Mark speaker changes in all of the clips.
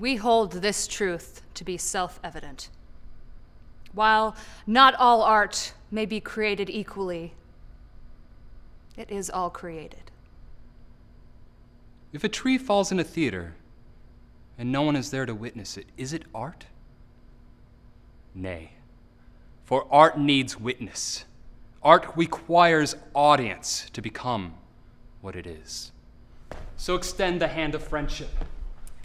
Speaker 1: We hold this truth to be self-evident. While not all art may be created equally, it is all created.
Speaker 2: If a tree falls in a theater and no one is there to witness it, is it art? Nay, for art needs witness. Art requires audience to become what it is. So extend the hand of friendship.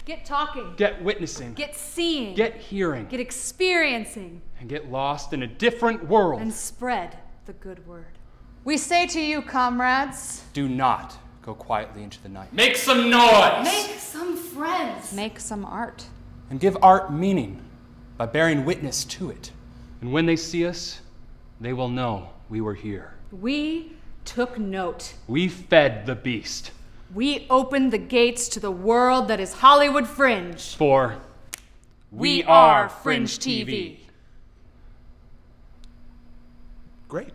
Speaker 1: Get talking.
Speaker 2: Get witnessing.
Speaker 1: Get seeing.
Speaker 2: Get hearing.
Speaker 1: Get experiencing.
Speaker 2: And get lost in a different world.
Speaker 1: And spread the good word. We say to you, comrades,
Speaker 2: do not go quietly into the night. Make some noise!
Speaker 1: make some friends. Make some art.
Speaker 2: And give art meaning by bearing witness to it. And when they see us, they will know we were here.
Speaker 1: We took note.
Speaker 2: We fed the beast.
Speaker 1: We opened the gates to the world that is Hollywood Fringe.
Speaker 2: For we are Fringe TV.
Speaker 3: Great.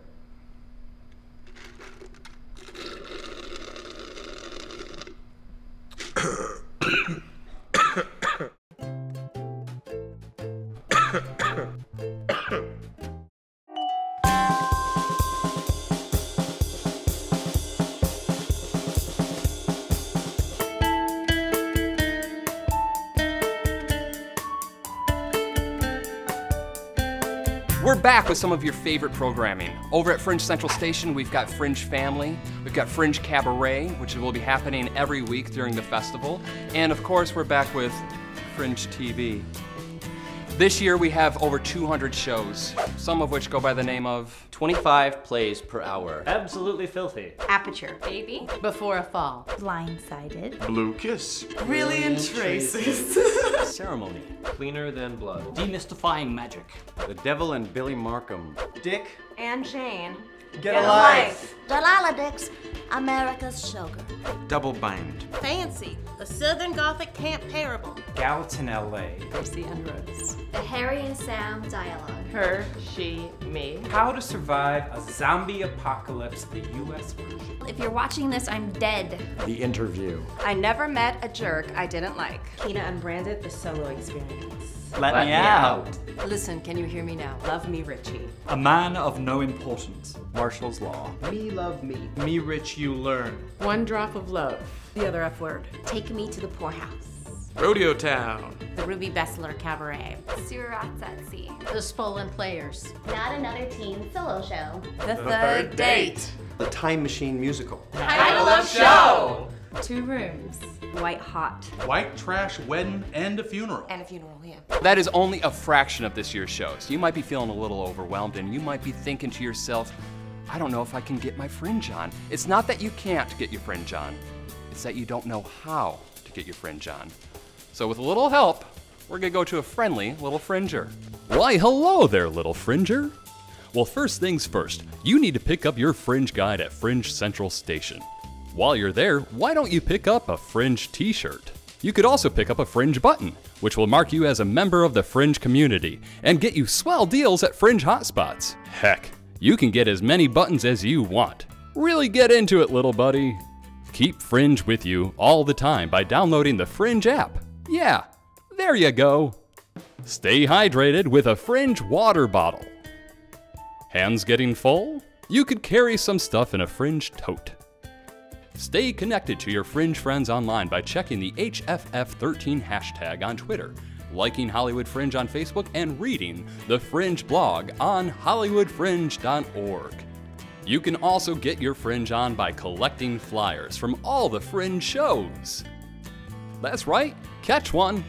Speaker 2: We're back with some of your favorite programming. Over at Fringe Central Station, we've got Fringe Family, we've got Fringe Cabaret, which will be happening every week during the festival, and of course, we're back with Fringe TV. This year, we have over 200 shows, some of which go by the name of
Speaker 4: 25 plays per hour.
Speaker 5: Absolutely filthy.
Speaker 6: Aperture. Baby.
Speaker 7: Before a Fall.
Speaker 6: Blindsided.
Speaker 3: Blue Kiss.
Speaker 8: Brilliant Traces.
Speaker 4: Ceremony. Cleaner than blood.
Speaker 5: Demystifying magic.
Speaker 4: The Devil and Billy Markham.
Speaker 8: Dick.
Speaker 6: And Jane.
Speaker 8: Get a life.
Speaker 9: Delilah Dix, America's Showgirl.
Speaker 3: Double Bind.
Speaker 7: Fancy. The Southern Gothic Camp Parable.
Speaker 5: Gallatin, LA.
Speaker 7: Gracie and Rose.
Speaker 9: The Harry and Sam dialogue.
Speaker 7: Her, she, me.
Speaker 5: How to survive a zombie apocalypse, the US version.
Speaker 9: If you're watching this, I'm dead.
Speaker 4: The Interview.
Speaker 6: I never met a jerk I didn't like.
Speaker 7: Kina Unbranded, the solo experience.
Speaker 5: Let me out.
Speaker 7: Listen, can you hear me now?
Speaker 6: Love me, Richie.
Speaker 5: A man of no importance.
Speaker 4: Marshall's Law.
Speaker 8: Me love me.
Speaker 5: Me rich you learn.
Speaker 7: One Drop of Love. The other F word.
Speaker 9: Take me to the poorhouse.
Speaker 3: Rodeo Town.
Speaker 6: The Ruby Bessler Cabaret.
Speaker 9: Sewer Rats at Sea.
Speaker 7: The Spollen Players.
Speaker 9: Not Another Teen Solo Show.
Speaker 6: The Third Date.
Speaker 4: The Time Machine Musical.
Speaker 8: Title of show.
Speaker 7: 2 Rooms.
Speaker 6: White Hot.
Speaker 3: White Trash Wedding and a Funeral.
Speaker 6: And a funeral, yeah.
Speaker 2: That is only a fraction of this year's shows. You might be feeling a little overwhelmed and you might be thinking to yourself, I don't know if I can get my fringe on. It's not that you can't get your fringe on, it's that you don't know how to get your fringe on. So with a little help, we're gonna go to a friendly little fringer.
Speaker 10: Why, hello there, little fringer. Well, first things first, you need to pick up your fringe guide at Fringe Central Station. While you're there, why don't you pick up a fringe t-shirt? You could also pick up a fringe button, which will mark you as a member of the fringe community and get you swell deals at fringe hotspots. Heck, you can get as many buttons as you want. Really get into it, little buddy. Keep fringe with you all the time by downloading the Fringe app. Yeah, there you go. Stay hydrated with a Fringe water bottle. Hands getting full? You could carry some stuff in a fringe tote. Stay connected to your fringe friends online by checking the HFF13 hashtag on Twitter, liking Hollywood Fringe on Facebook, and reading the Fringe blog on hollywoodfringe.org. You can also get your fringe on by collecting flyers from all the fringe shows. That's right, catch one.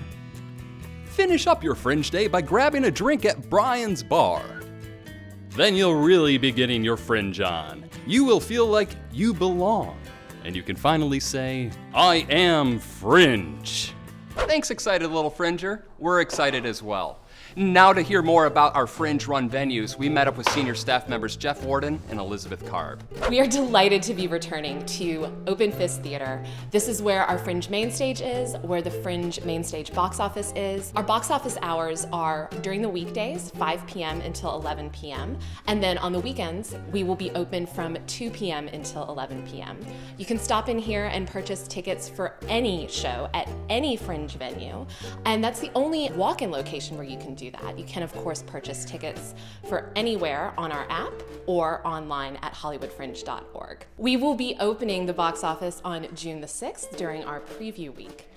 Speaker 10: Finish up your fringe day by grabbing a drink at Brian's Bar. Then you'll really be getting your fringe on. You will feel like you belong. And you can finally say, I am Fringe.
Speaker 2: Thanks, excited little fringer. We're excited as well. Now to hear more about our Fringe-run venues, we met up with senior staff members Jeff Warden and Elizabeth Karb.
Speaker 11: We are delighted to be returning to Open Fist Theater. This is where our Fringe main stage is, where the Fringe main stage box office is. Our box office hours are during the weekdays, 5 p.m. until 11 p.m. And then on the weekends, we will be open from 2 p.m. until 11 p.m. You can stop in here and purchase tickets for any show at any Fringe venue. And that's the only walk-in location where you can do that. You can, of course, purchase tickets for anywhere on our app or online at hollywoodfringe.org. We will be opening the box office on June the 6th during our preview week.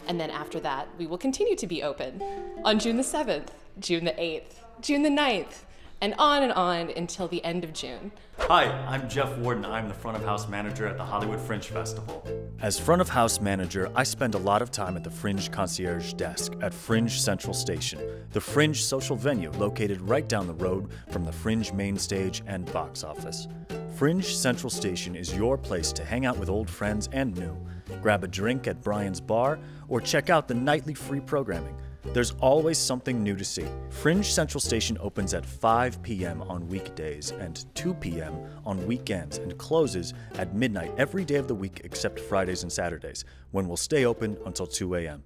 Speaker 11: And then after that, we will continue to be open on June the 7th, June the 8th, June the 9th, and on until the end of June.
Speaker 12: Hi, I'm Jeff Warden. I'm the front of house manager at the Hollywood Fringe Festival. As front of house manager, I spend a lot of time at the Fringe concierge desk at Fringe Central Station, the Fringe social venue located right down the road from the Fringe main stage and box office. Fringe Central Station is your place to hang out with old friends and new, grab a drink at Brian's Bar, or check out the nightly free programming. There's always something new to see. Fringe Central Station opens at 5 p.m. on weekdays and 2 p.m. on weekends and closes at midnight every day of the week except Fridays and Saturdays, when we'll stay open until 2 a.m.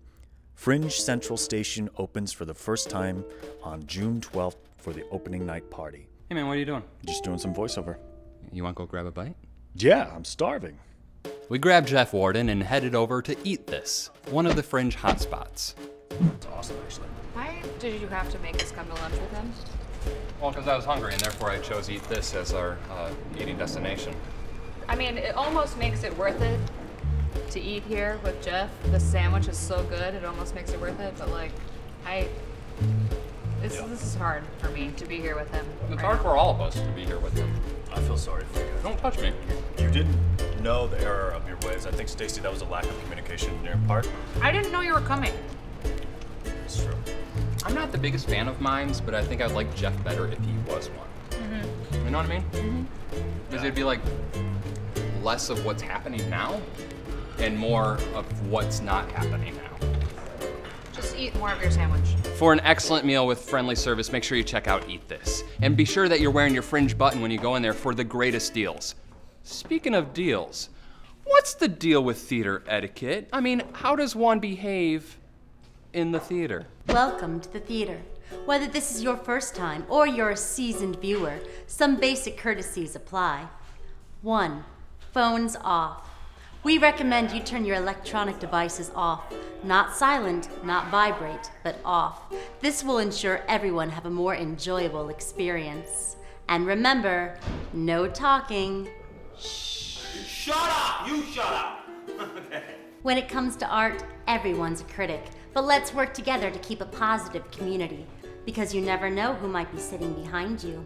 Speaker 12: Fringe Central Station opens for the first time on June 12th for the opening night party.
Speaker 2: Hey man, what are you doing?
Speaker 12: Just doing some voiceover.
Speaker 2: You want to go grab a bite?
Speaker 12: Yeah, I'm starving.
Speaker 2: We grabbed Jeff Warden and headed over to Eat This, one of the Fringe hotspots.
Speaker 12: It's awesome, actually.
Speaker 1: Why did you have to make us come to lunch with him?
Speaker 2: Well, because I was hungry, and therefore I chose Eat This as our eating destination.
Speaker 1: I mean, it almost makes it worth it to eat here with Jeff. The sandwich is so good, it almost makes it worth it, but like, this is hard for me to be here with him.
Speaker 2: It's hard for all of us to be here with him.
Speaker 12: I feel sorry for you guys.
Speaker 2: Don't touch me.
Speaker 12: You didn't know the error of your ways. I think, Stacy, that was a lack of communication on your part.
Speaker 1: I didn't know you were coming.
Speaker 12: It's true.
Speaker 2: I'm not the biggest fan of mimes, but I think I'd like Jeff better if he was one. Mm-hmm. You know what I mean? Mm-hmm. Because it'd be like less of what's happening now and more of what's not happening now.
Speaker 1: Just eat more of your sandwich.
Speaker 2: For an excellent meal with friendly service, make sure you check out Eat This. And be sure that you're wearing your Fringe button when you go in there for the greatest deals. Speaking of deals, what's the deal with theater etiquette? I mean, how does one behave in the theater?
Speaker 13: Welcome to the theater. Whether this is your first time or you're a seasoned viewer, some basic courtesies apply. 1. Phones off. We recommend you turn your electronic devices off. Not silent, not vibrate, but off. This will ensure everyone have a more enjoyable experience. And remember, no talking.
Speaker 8: Shh. Shut up! You shut up! Okay.
Speaker 13: When it comes to art, everyone's a critic. But let's work together to keep a positive community, because you never know who might be sitting behind you.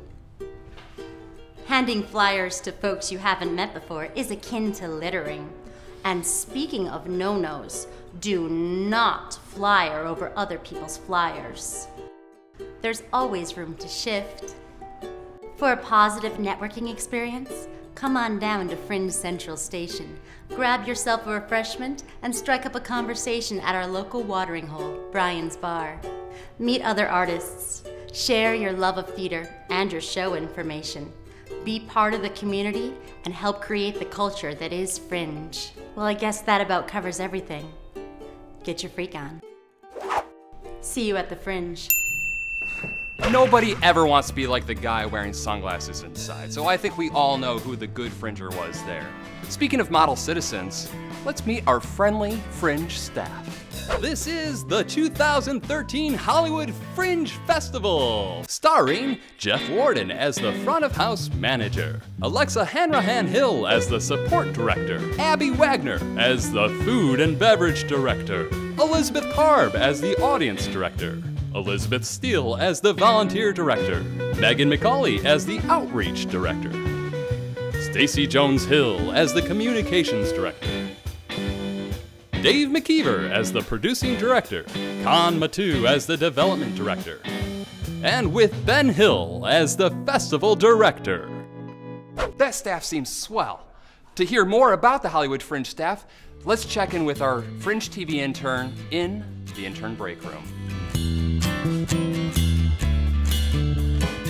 Speaker 13: Handing flyers to folks you haven't met before is akin to littering. And speaking of no-nos, do not flyer over other people's flyers. There's always room to shift. For a positive networking experience, come on down to Fringe Central Station. Grab yourself a refreshment and strike up a conversation at our local watering hole, Brian's Bar. Meet other artists, share your love of theater and your show information. Be part of the community and help create the culture that is Fringe. Well, I guess that about covers everything. Get your freak on. See you at the Fringe.
Speaker 2: Nobody ever wants to be like the guy wearing sunglasses inside, so I think we all know who the good Fringer was there. Speaking of model citizens, let's meet our friendly Fringe staff. This is the 2013 Hollywood Fringe Festival, starring Jeff Warden as the front of house manager, Alexa Hanrahan Hill as the support director, Abby Wagner as the food and beverage director, Elizabeth Karb as the audience director, Elizabeth Steele as the volunteer director, Megan McCauley as the outreach director, Stacy Jones Hill as the communications director, Dave McKeever as the producing director, Con Matu as the development director, and with Ben Hill as the festival director. That staff seems swell. To hear more about the Hollywood Fringe staff, let's check in with our Fringe TV intern in the intern break room.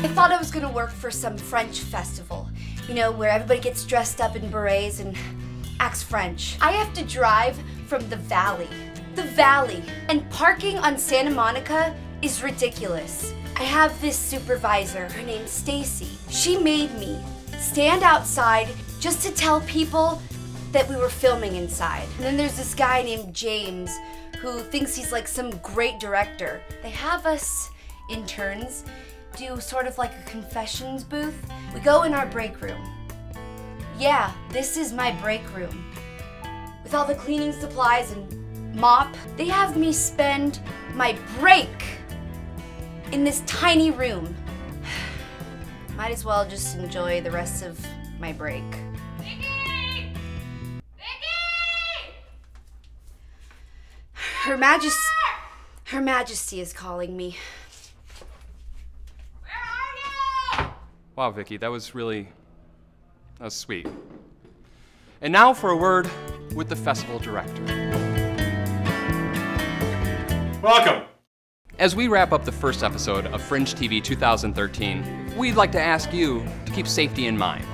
Speaker 14: I thought I was gonna work for some French festival, you know, where everybody gets dressed up in berets and acts French. I have to drive from the valley, and parking on Santa Monica is ridiculous. I have this supervisor, her name's Stacy. She made me stand outside just to tell people that we were filming inside. And then there's this guy named James who thinks he's like some great director. They have us interns do sort of like a confessions booth. We go in our break room. Yeah, this is my break room. With all the cleaning supplies and mop. They have me spend my break in this tiny room. Might as well just enjoy the rest of my break. Vicky! Vicky! Her Majesty is calling me.
Speaker 2: Wow, Vicky, that was sweet. And now for a word with the festival director.
Speaker 3: Welcome.
Speaker 2: As we wrap up the first episode of Fringe TV 2013, we'd like to ask you to keep safety in mind.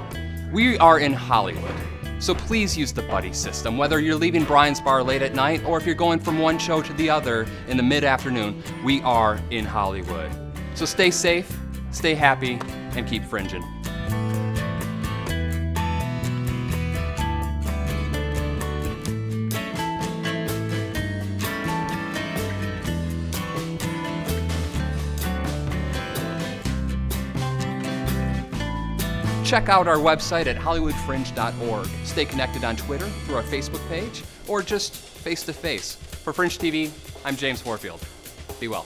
Speaker 2: We are in Hollywood, so please use the buddy system. Whether you're leaving Brian's Bar late at night or if you're going from one show to the other in the mid-afternoon, we are in Hollywood. So stay safe, stay happy, and keep fringing. Check out our website at hollywoodfringe.org. Stay connected on Twitter, through our Facebook page, or just face-to-face. For Fringe TV, I'm James Warfield. Be well.